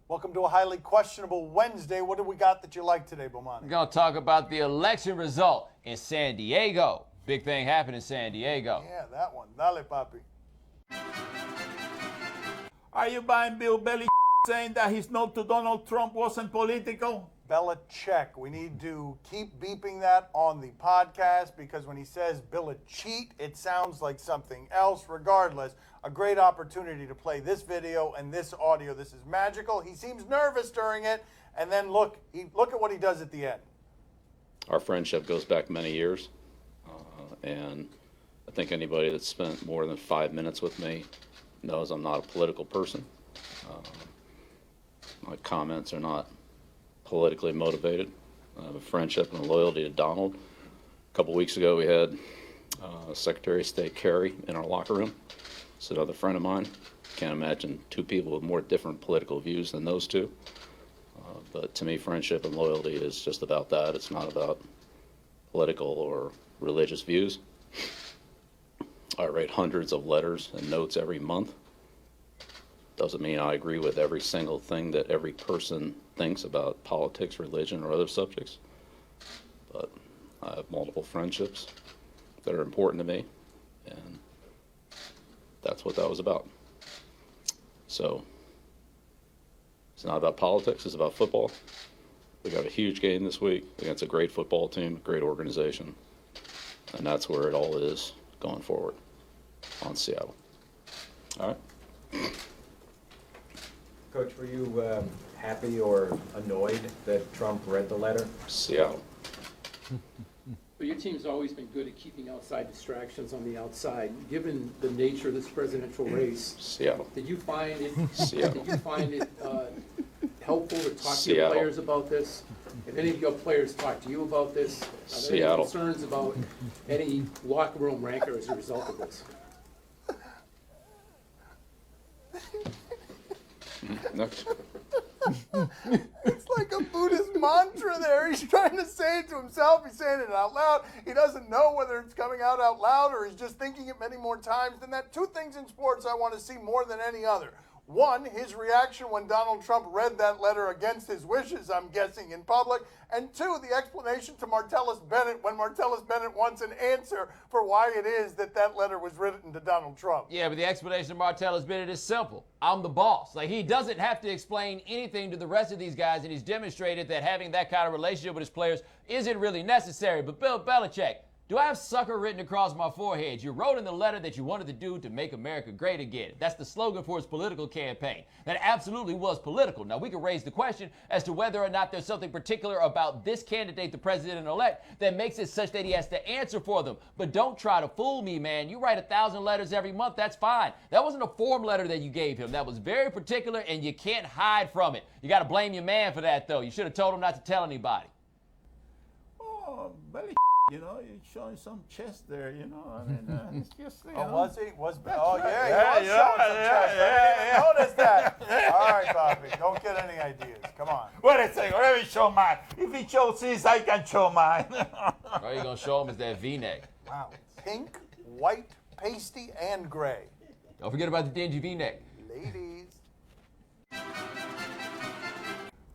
Welcome to a highly questionable Wednesday. What do we got that you like today, Bomani? We're going to talk about the election result in San Diego. Big thing happened in San Diego. Yeah, that one. Dale, papi. Are you buying Bill Belly saying that his note to Donald Trump wasn't political? Belichick. We need to keep beeping that on the podcast because when he says Belichick, it sounds like something else. Regardless, a great opportunity to play this video and this audio. This is magical. He seems nervous during it, and then look at what he does at the end. Our friendship goes back many years, and I think anybody that's spent more than 5 minutes with me knows I'm not a political person. My comments are not politically motivated. I have a friendship and a loyalty to Donald. A couple weeks ago, we had Secretary of State Kerry in our locker room. It's another friend of mine. Can't imagine two people with more different political views than those two. But to me, friendship and loyalty is just about that. It's not about political or religious views. I write hundreds of letters and notes every month. Doesn't mean I agree with every single thing that every person thinks about politics, religion, or other subjects. But I have multiple friendships that are important to me, and that's what that was about. So it's not about politics, it's about football. We got a huge game this week against a great football team, great organization, and that's where it all is going forward on Seattle. All right. Coach, were you happy or annoyed that Trump read the letter? Seattle. But your team's always been good at keeping outside distractions on the outside. Given the nature of this presidential race, Seattle. did you find it Seattle. helpful to talk to your Seattle. players about this? If any of your players talk to you about this, are there Seattle. any concerns about any locker room rancor as a result of this? Next. It's like a Buddhist mantra there. He's trying to say it to himself. He's saying it out loud. He doesn't know whether it's coming out loud or he's just thinking it many more times than that. Two things in sports I want to see more than any other. One, his reaction when Donald Trump read that letter against his wishes, I'm guessing, in public. And two, the explanation to Martellus Bennett when Martellus Bennett wants an answer for why it is that that letter was written to Donald Trump. Yeah, but the explanation of Martellus Bennett is simple. I'm the boss. Like, he doesn't have to explain anything to the rest of these guys, and he's demonstrated that having that kind of relationship with his players isn't really necessary. But Bill Belichick, do I have sucker written across my forehead? You wrote in the letter that you wanted to do to make America great again. That's the slogan for his political campaign. That absolutely was political. Now, we can raise the question as to whether or not there's something particular about this candidate, the president-elect, that makes it such that he has to answer for them. But don't try to fool me, man. You write 1,000 letters every month, that's fine. That wasn't a form letter that you gave him. That was very particular, and you can't hide from it. You got to blame your man for that, though. You should have told him not to tell anybody. Oh, Belly, you know, you're showing some chest there, you know. I mean, it's just, you know. Oh, was he? That's He was right. showing some chest. I didn't even notice that. All right, Bobby, don't get any ideas. Come on. Wait a second, let me show mine. If he shows his, I can show mine. All you're going to show him is that V-neck. Wow. Pink, white, pasty, and gray. Don't forget about the dingy V-neck. Ladies.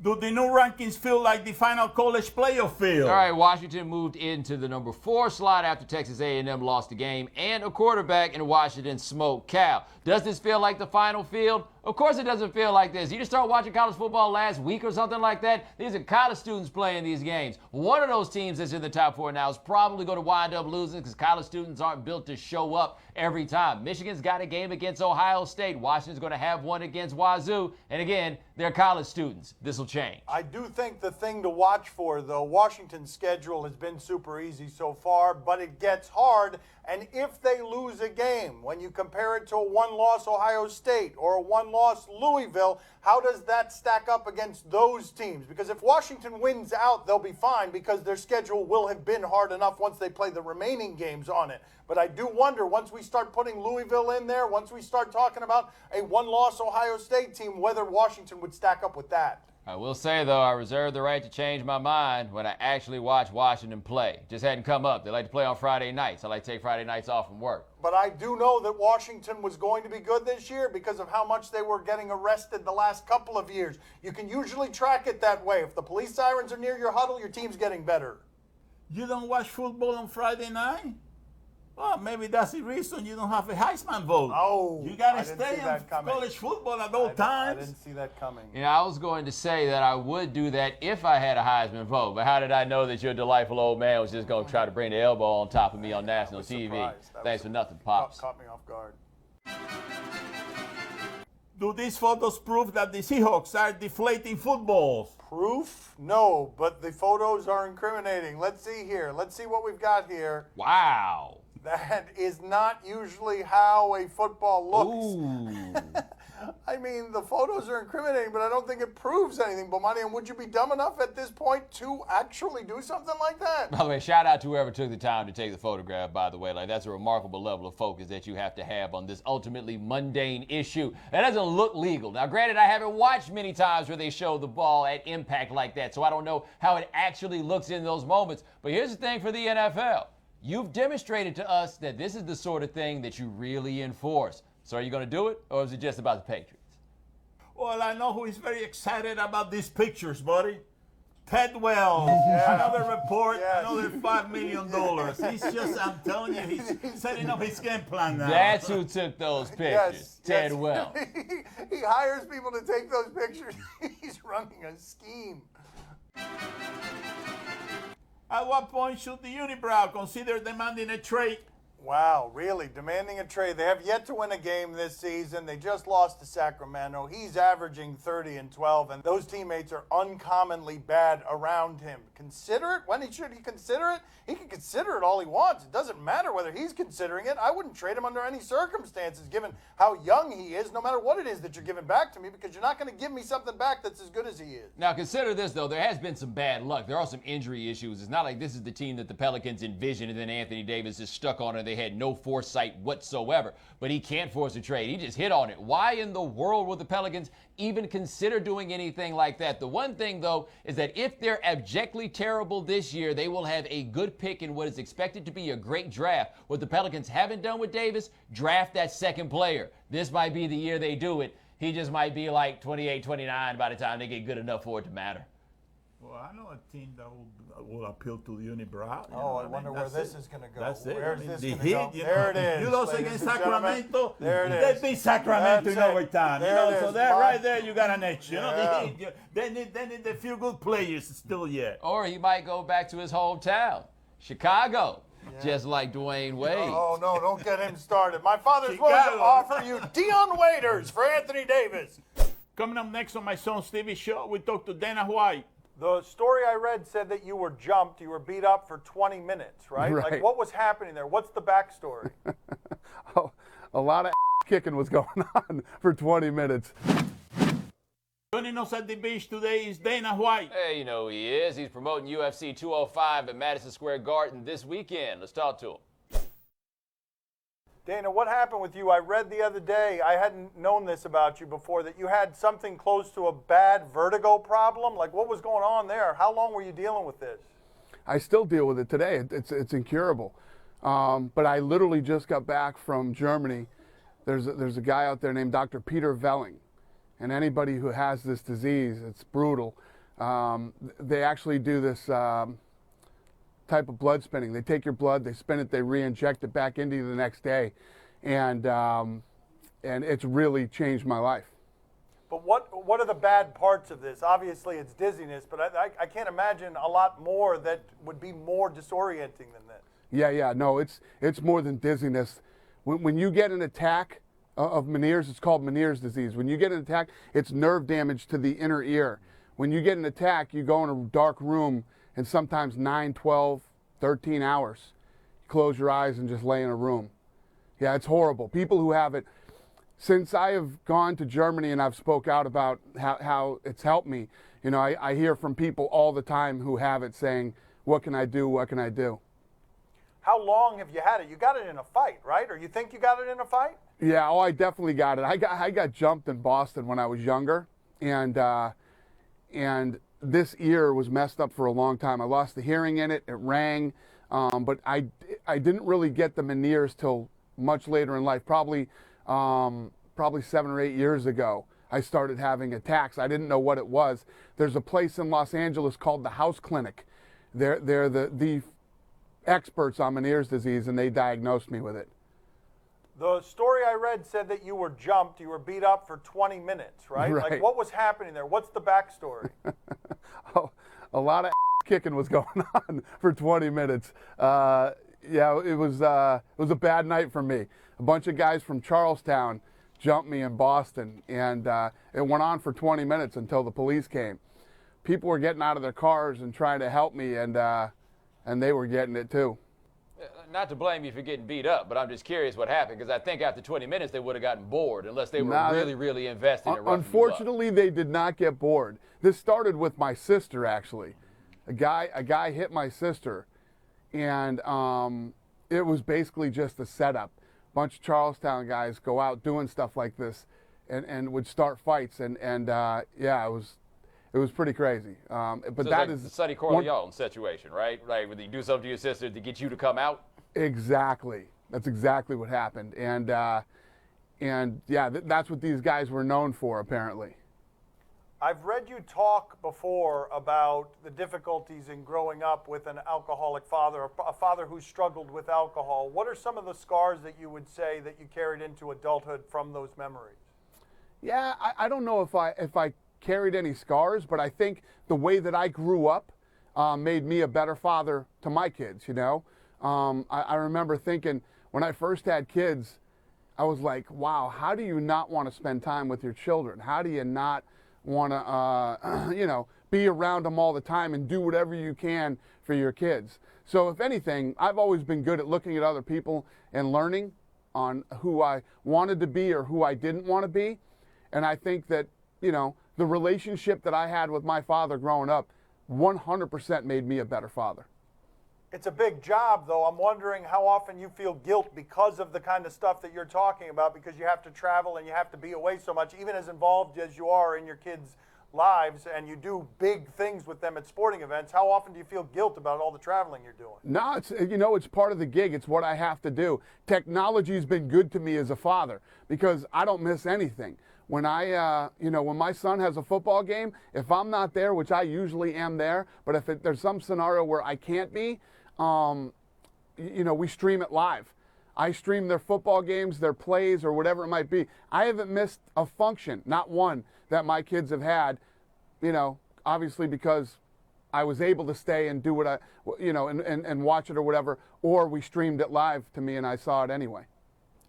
Do the new rankings feel like the final college playoff field? All right, Washington moved into the number 4 slot after Texas A&M lost the game, and a quarterback in Washington smoked Cal. Does this feel like the final field? Of course it doesn't feel like this. You just started watching college football last week or something like that. These are college students playing these games. One of those teams that's in the top 4 now is probably going to wind up losing because college students aren't built to show up every time. Michigan's got a game against Ohio State. Washington's going to have one against Wazoo. And again, they're college students. This will change. I do think the thing to watch for, though, Washington's schedule has been super easy so far, but it gets hard. And if they lose a game, when you compare it to a one-loss Ohio State or a one-loss Louisville, how does that stack up against those teams? Because if Washington wins out, they'll be fine because their schedule will have been hard enough once they play the remaining games on it. But I do wonder, once we start putting Louisville in there, once we start talking about a one-loss Ohio State team, whether Washington would stack up with that. I will say, though, I reserve the right to change my mind when I actually watch Washington play. Just hadn't come up. They like to play on Friday nights. I like to take Friday nights off from work. But I do know that Washington was going to be good this year because of how much they were getting arrested the last couple of years. You can usually track it that way. If the police sirens are near your huddle, your team's getting better. You don't watch football on Friday night? Well, maybe that's the reason you don't have a Heisman vote. Oh, you got I to didn't stay see in that coming. college football at all I times. didn't see that coming. You know, I was going to say that I would do that if I had a Heisman vote, but how did I know that your delightful old man was just going to try to bring the elbow on top of me on national TV? Thanks for nothing, Pops. Caught me off guard. Do these photos prove that the Seahawks are deflating footballs? Proof? No, but the photos are incriminating. Let's see here. Let's see what we've got here. Wow. That is not usually how a football looks. Ooh. I mean, the photos are incriminating, but I don't think it proves anything, Bomani. And would you be dumb enough at this point to actually do something like that? By the way, shout out to whoever took the time to take the photograph, by the way. Like, that's a remarkable level of focus that you have to have on this ultimately mundane issue. That doesn't look legal. Now, granted, I haven't watched many times where they show the ball at impact like that, so I don't know how it actually looks in those moments. But here's the thing for the NFL. You've demonstrated to us that this is the sort of thing that you really enforce. So are you going to do it, or is it just about the Patriots? Well, I know who is very excited about these pictures, buddy. Ted Wells, another report, another $5 million. He's just, I'm telling you, he's setting up his game plan now. That's who took those pictures, Ted Wells. He hires people to take those pictures. He's running a scheme. At what point should the unibrow consider demanding a trade? Wow, really? Demanding a trade. They have yet to win a game this season. They just lost to Sacramento. He's averaging 30 and 12, and those teammates are uncommonly bad around him. Consider it? When should he consider it? He can consider it all he wants. It doesn't matter whether he's considering it. I wouldn't trade him under any circumstances, given how young he is, no matter what it is that you're giving back to me, because you're not going to give me something back that's as good as he is. Now, consider this, though. There has been some bad luck. There are some injury issues. It's not like this is the team that the Pelicans envisioned, and then Anthony Davis is stuck on it. They had no foresight whatsoever. But he can't force a trade. He just hit on it. Why in the world would the Pelicans even consider doing anything like that? The one thing, though, is that if they're abjectly terrible this year, they will have a good pick in what is expected to be a great draft. What the Pelicans haven't done with Davis, draft that second player. This might be the year they do it. He just might be like 28, 29 by the time they get good enough for it to matter. Well, I know a team that will appeal to the unibrow. I wonder where this is going to go. That's it. Where's this the going to Heat, go? you There know, it is. You lost ladies against and gentlemen. Sacramento. There it is. They beat Sacramento That's in overtime. There You know, it so is. that Bob. right there, you got an edge. You know, Yeah. the Heat, they need a few good players still yet. Or he might go back to his hometown, Chicago, just like Dwayne Wade. Oh, no, don't get him started. My father's willing to Chicago. offer you Dion Waiters for Anthony Davis. Coming up next on my son Stevie's show, we talk to Dana White. The story I read said that you were jumped, you were beat up for 20 minutes, right? Right. Like, what was happening there? What's the backstory? A lot of kicking was going on for 20 minutes. Joining us at the beach today is Dana White. Hey, you know who he is. He's promoting UFC 205 at Madison Square Garden this weekend. Let's talk to him. Dana, what happened with you? I read the other day, I hadn't known this about you before, that you had something close to a bad vertigo problem. Like, what was going on there? How long were you dealing with this? I still deal with it today. It's incurable. But I literally just got back from Germany. There's a guy out there named Dr. Peter Velling. And anybody who has this disease, it's brutal. They actually do this type of blood spinning. They take your blood, they spin it, they re-inject it back into you the next day. And it's really changed my life. But what are the bad parts of this? Obviously, it's dizziness, but I can't imagine a lot more that would be more disorienting than this. Yeah, no, it's more than dizziness. When you get an attack of Meniere's, it's called Meniere's disease. When you get an attack, it's nerve damage to the inner ear. When you get an attack, you go in a dark room and sometimes 9, 12, 13 hours. You close your eyes and just lay in a room. Yeah, it's horrible. People who have it, since I have gone to Germany and I've spoke out about how it's helped me, you know, I hear from people all the time who have it saying, what can I do, what can I do? How long have you had it? You got it in a fight, right? Or you think you got it in a fight? Yeah, I definitely got it. I got jumped in Boston when I was younger, and and this ear was messed up for a long time. I lost the hearing in it. It rang, but I didn't really get the Meniere's till much later in life, probably 7 or 8 years ago. I started having attacks. I didn't know what it was. There's a place in Los Angeles called the House Clinic. They're the experts on Meniere's disease, and they diagnosed me with it. The story I read said that you were jumped, you were beat up for 20 minutes, right? Right. Like, what was happening there? What's the backstory? Oh, a lot of kicking was going on for 20 minutes. Yeah, it was a bad night for me. A bunch of guys from Charlestown jumped me in Boston, and it went on for 20 minutes until the police came. People were getting out of their cars and trying to help me, and they were getting it too. Not to blame you for getting beat up, but I'm just curious what happened, because I think after 20 minutes they would have gotten bored unless they were really invested in roughing you up. Unfortunately, they did not get bored. This started with my sister, actually. A guy hit my sister, and it was basically just a setup. A bunch of Charlestown guys go out doing stuff like this, and would start fights, and yeah, it was pretty crazy. But so that like is the Sonny Corleone situation, right? Right, where you do something to your sister to get you to come out. Exactly. That's exactly what happened, and yeah, that's what these guys were known for, apparently. I've read you talk before about the difficulties in growing up with an alcoholic father, a father who struggled with alcohol. What are some of the scars that you would say that you carried into adulthood from those memories? Yeah, I don't know if I carried any scars, but I think the way that I grew up made me a better father to my kids, you know? I remember thinking when I first had kids, I was like, wow, how do you not want to spend time with your children? How do you not want to, you know, be around them all the time and do whatever you can for your kids? So if anything, I've always been good at looking at other people and learning on who I wanted to be or who I didn't want to be. And I think that, you know, the relationship that I had with my father growing up 100% made me a better father. It's a big job, though. I'm wondering how often you feel guilt because of the kind of stuff that you're talking about, because you have to travel and you have to be away so much, even as involved as you are in your kids' lives, and you do big things with them at sporting events. How often do you feel guilt about all the traveling you're doing? No, it's, you know, it's part of the gig. It's what I have to do. Technology's been good to me as a father because I don't miss anything. When you know, when my son has a football game, if I'm not there, which I usually am there, but if there's some scenario where I can't be, you know, we stream it live. I stream their football games, their plays, or whatever it might be. I haven't missed a function, not one, that my kids have had, you know, obviously because I was able to stay and do what you know, and watch it or whatever, or we streamed it live to me and I saw it anyway.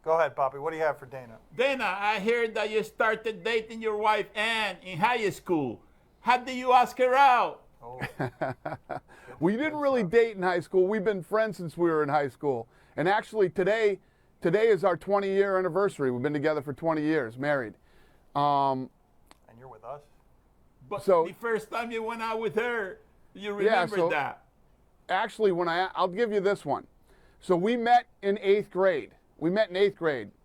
Go ahead, Poppy. What do you have for Dana? Dana, I heard that you started dating your wife Ann in high school. How did you ask her out? Oh. We didn't really date in high school. We've been friends since we were in high school. And actually today is our 20-year anniversary. We've been together for 20 years, married. And you're with us? But So- the first time you went out with her, you remember that? Actually, I'll give you this one. So we met in 8th grade.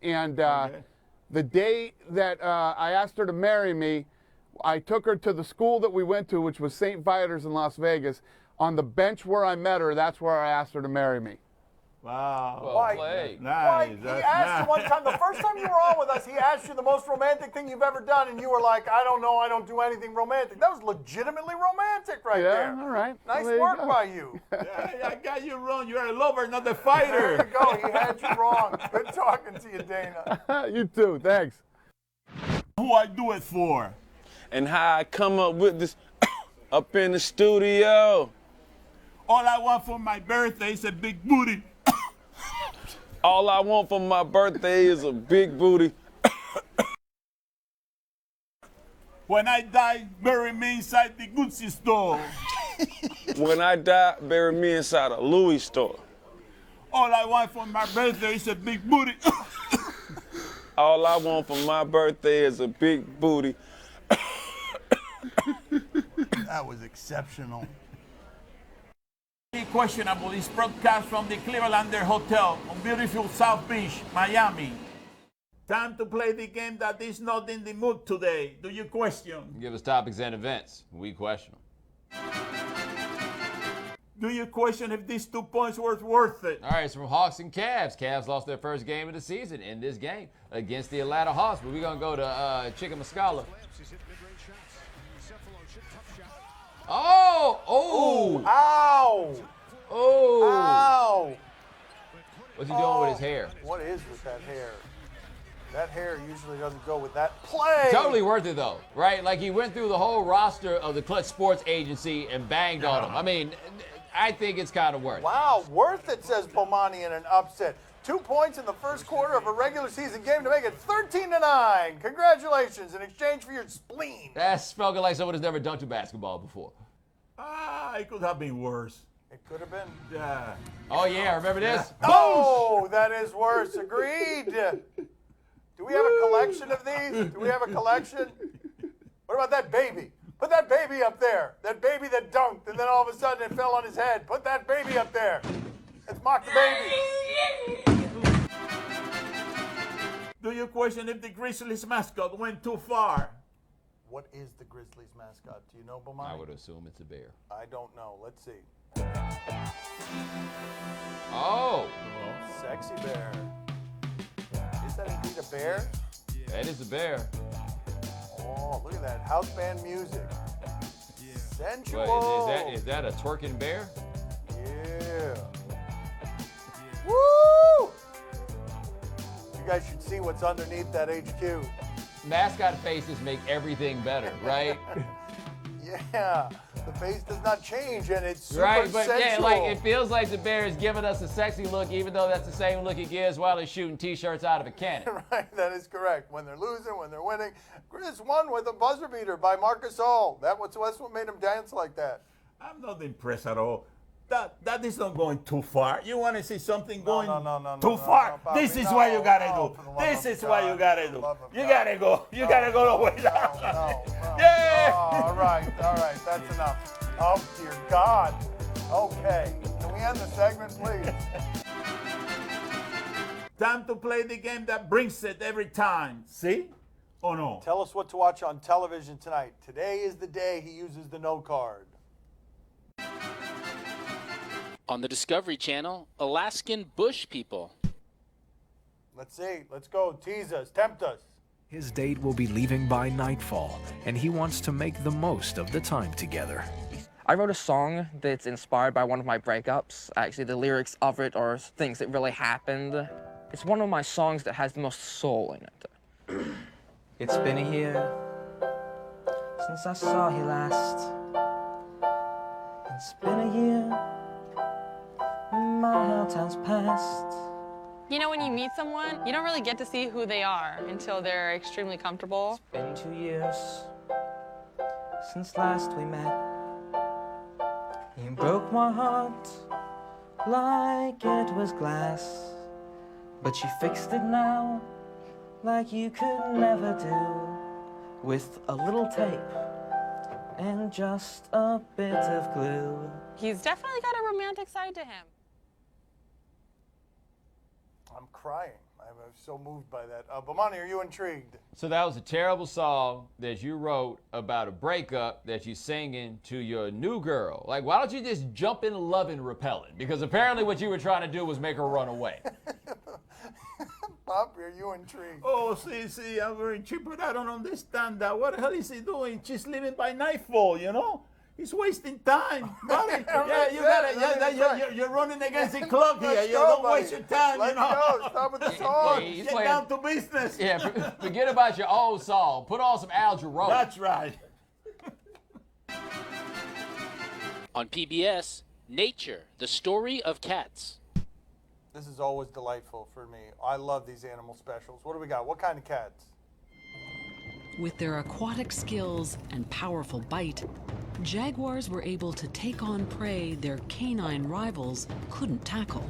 And the day that I asked her to marry me, I took her to the school that we went to, which was St. Viator's in Las Vegas. On the bench where I met her, that's where I asked her to marry me. Wow. Well played. Nice. He That's asked you nice. one time, the first time you were on with us, he asked you the most romantic thing you've ever done, and you were like, I don't know, I don't do anything romantic. That was legitimately romantic right there. Yeah, all right. Nice Well, there you work go. by you. Yeah, I got you wrong. You're a lover, not a There fighter. you go. He had you wrong. Good talking to you, Dana. You too, thanks. Who I do it for? And how I come up with this up in the studio. All I want for my birthday is a big booty. All I want for my birthday is a big booty. When I die, bury me inside the Gucci store. When I die, bury me inside a Louis store. All I want for my birthday is a big booty. All I want for my birthday is a big booty. That was exceptional. Questionable is broadcast from the Clevelander Hotel on beautiful South Beach, Miami. Time to play the game that is not in the mood today. Do you question? Give us topics and events. We question them. Do you question if these 2 points were worth it? All right, it's from Hawks and Cavs. Cavs lost their first game of the season in this game against the Atlanta Hawks. But we're going to go to Chicken Mascala. Oh! Oh! Ow! Oh! Ow! What's he doing with his hair? What is with that hair? That hair usually doesn't go with that play. Totally worth it, though, right? Like, he went through the whole roster of the Clutch Sports Agency and banged on him. I mean, I think it's kind of worth it. Wow, worth it, says Bomani in an upset. 2 points in the first quarter of a regular season game to make it 13-9. Congratulations in exchange for your spleen. That's spoken like someone who's never dunked a basketball before. It could have been worse. It could have been. Yeah. Oh, yeah, remember this? Oh, that is worse. Agreed. Do we have a collection of these? Do we have a collection? What about that baby? Put that baby up there. That baby that dunked, and then all of a sudden it fell on his head. Put that baby up there. Let's mock the baby. Do you question if the Grizzlies mascot went too far? What is the Grizzlies mascot? Do you know, Bomani? I would assume it's a bear. I don't know. Let's see. Oh! Sexy bear. Is that indeed a bear? That is a bear. Oh, look at that. House band music. Sensual. What, is that a twerking bear? Yeah. Woo! You guys should see what's underneath that HQ. Mascot faces make everything better, right? Yeah. The face does not change, and it's super Right, but sensual. yeah, like it feels like the bear is giving us a sexy look, even though that's the same look he gives while he's shooting T-shirts out of a cannon. Right, that is correct. When they're losing, when they're winning. Chris won with a buzzer beater by Marcus All. That's what made him dance like that. I'm not impressed at all. That is not going too far. You want to see something going too far? Bobby, this is what you gotta do. This is what you gotta do. You gotta go. You gotta go the way down. No. Yeah. Oh, all right. That's enough. Oh, dear God. Okay. Can we end the segment, please? Time to play the game that brings it every time. See? Or no? Tell us what to watch on television tonight. Today is the day he uses the no card. On the Discovery Channel, Alaskan bush people. Let's see. Let's go. Tease us. Tempt us. His date will be leaving by nightfall, and he wants to make the most of the time together. I wrote a song that's inspired by one of my breakups. Actually, the lyrics of it are things that really happened. It's one of my songs that has the most soul in it. It's been a year since I saw you last. It's been a year, my heart has passed. You know, when you meet someone, you don't really get to see who they are until they're extremely comfortable. It's been 2 years since last we met. You broke my heart like it was glass, but you fixed it now like you could never do, with a little tape and just a bit of glue. He's definitely got a romantic side to him. I'm crying. I'm so moved by that. Bomani, are you intrigued? So that was a terrible song that you wrote about a breakup that you're singing to your new girl. Like, why don't you just jump in love and repel it? Because apparently what you were trying to do was make her run away. Bob, are you intrigued? Oh, see, I'm very intrigued, but I don't understand that. What the hell is he doing? She's leaving by nightfall, you know? He's wasting time. Buddy. You're running against the clock here. You don't waste your time, Let's go. Stop with the song. He's Get down to business. Yeah, forget about your old song. Put on some Al Jarreau. That's right. On PBS, Nature, the Story of Cats. This is always delightful for me. I love these animal specials. What do we got? What kind of cats? With their aquatic skills and powerful bite, jaguars were able to take on prey their canine rivals couldn't tackle.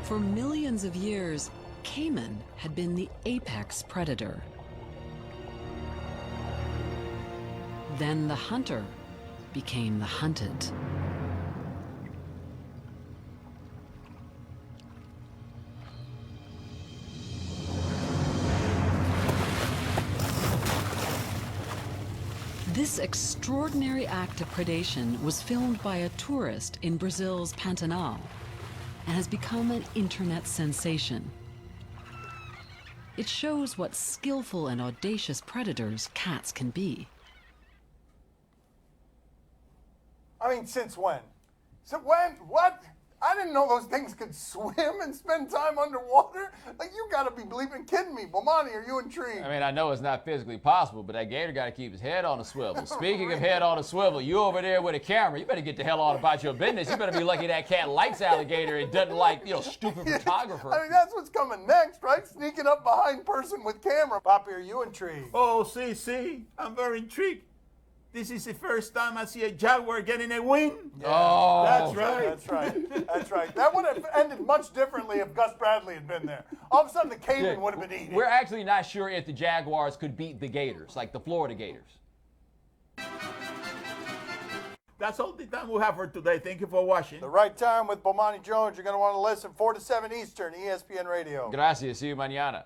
For millions of years, caiman had been the apex predator. Then the hunter became the hunted. This extraordinary act of predation was filmed by a tourist in Brazil's Pantanal and has become an internet sensation. It shows what skillful and audacious predators cats can be. I mean, since when? So when? What? I didn't know those things could swim and spend time underwater. Like, you gotta be bleeping kidding me. Bomani, are you intrigued? I mean, I know it's not physically possible, but that gator got to keep his head on a swivel. Speaking of head on a swivel, you over there with a camera, you better get the hell on about your business. You better be lucky that cat likes alligator and doesn't like, stupid photographer. I mean, that's what's coming next, right? Sneaking up behind person with camera. Poppy, are you intrigued? Oh, see, I'm very intrigued. This is the first time I see a jaguar getting a win. Yeah, oh, that's right. That's right. That's right. That would have ended much differently if Gus Bradley had been there. All of a sudden, the Cayman would have been eating. We're actually not sure if the Jaguars could beat the Gators, like the Florida Gators. That's all the time we have for today. Thank you for watching. The Right Time with Bomani Jones. You're going to want to listen 4 to 7 Eastern, ESPN Radio. Gracias. See you mañana.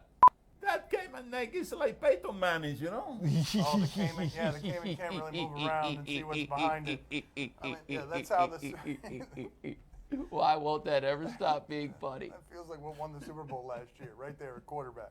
That Cayman neck is like Peyton Manning's, you know? Oh, the Cayman, yeah, the Cayman can't really move around and see what's behind it. I mean, yeah, that's how this... Why won't that ever stop being funny? That feels like what won the Super Bowl last year, right there at quarterback.